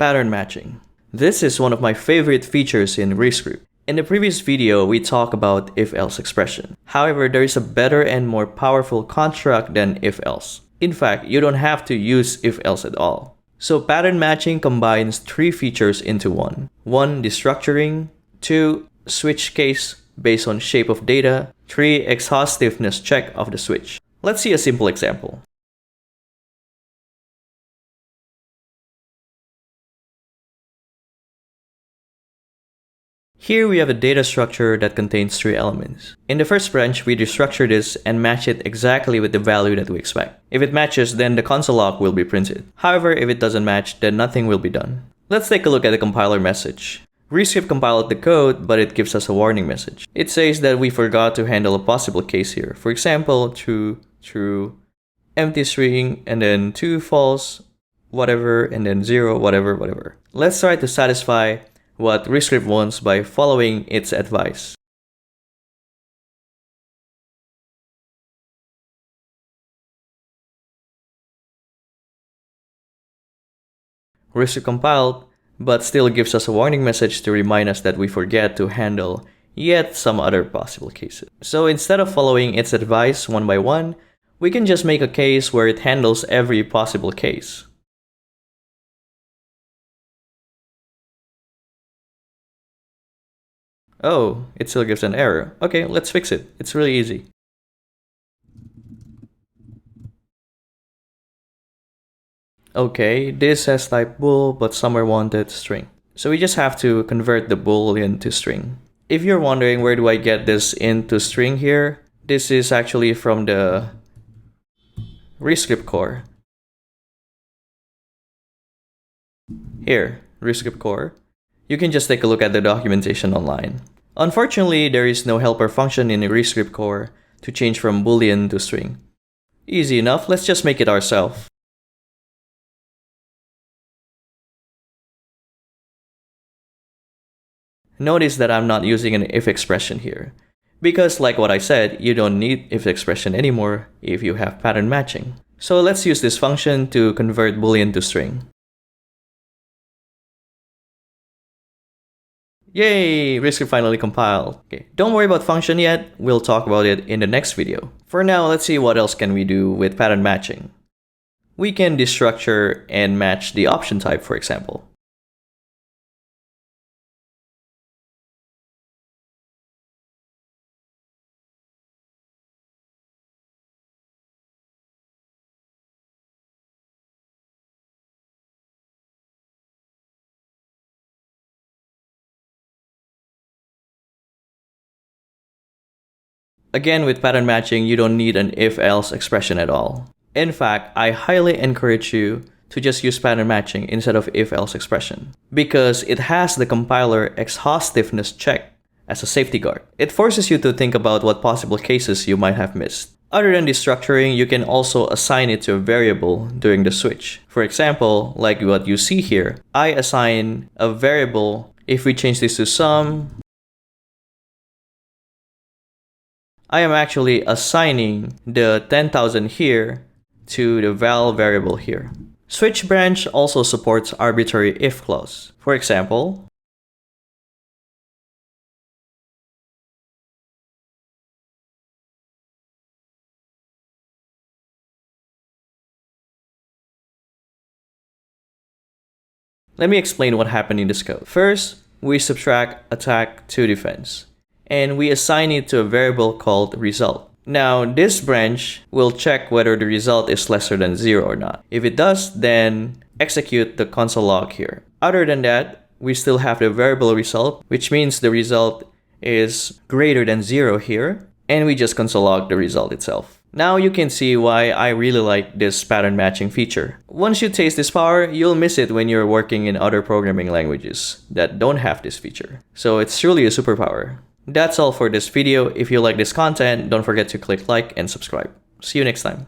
Pattern matching. This is one of my favorite features in ReScript. In the previous video, we talked about if-else expression. However, there is a better and more powerful construct than if-else. In fact, you don't have to use if-else at all. So pattern matching combines three features into one. One, destructuring. Two, switch case based on shape of data. Three, exhaustiveness check of the switch. Let's see a simple example. Here we have a data structure that contains three elements. In the first branch, we destructure this and match it exactly with the value that we expect. If it matches, then the console log will be printed. However, if it doesn't match, then nothing will be done. Let's take a look at the compiler message. ReScript compiled the code, but it gives us a warning message. It says that we forgot to handle a possible case here. For example, true, empty string, and then 2 false, whatever, and then 0, whatever. Let's try to satisfy what ReScript wants by following its advice. ReScript compiled, but still gives us a warning message to remind us that we forget to handle yet some other possible cases. So instead of following its advice one by one, we can just make a case where it handles every possible case. Oh, it still gives an error. Okay, let's fix it. It's really easy. Okay, this has type bool, but somewhere wanted string. So we just have to convert the bool into string. If you're wondering where do I get this into string here, this is actually from the ReScript core. Here, ReScript core. You can just take a look at the documentation online. Unfortunately, there is no helper function in the ReScript core to change from boolean to string. Easy enough, let's just make it ourselves. Notice that I'm not using an if expression here, because like what I said, you don't need if expression anymore if you have pattern matching. So let's use this function to convert boolean to string. Yay! ReScript finally compiled. Okay, don't worry about function yet, we'll talk about it in the next video. For now, let's see what else can we do with pattern matching. We can destructure and match the option type, for example. Again, with pattern matching, you don't need an if-else expression at all. In fact, I highly encourage you to just use pattern matching instead of if-else expression, because it has the compiler exhaustiveness check as a safety guard. It forces you to think about what possible cases you might have missed. Other than destructuring, you can also assign it to a variable during the switch. For example, like what you see here, I assign a variable. If we change this to sum, I am actually assigning the 10,000 here to the val variable here. Switch branch also supports arbitrary if clause. For example, let me explain what happened in this code. First, we subtract attack to defense, and we assign it to a variable called result. Now, this branch will check whether the result is lesser than 0 or not. If it does, then execute the console log here. Other than that, we still have the variable result, which means the result is greater than 0 here, and we just console log the result itself. Now you can see why I really like this pattern matching feature. Once you taste this power, you'll miss it when you're working in other programming languages that don't have this feature. So it's truly a superpower. That's all for this video. If you like this content, don't forget to click like and subscribe. See you next time.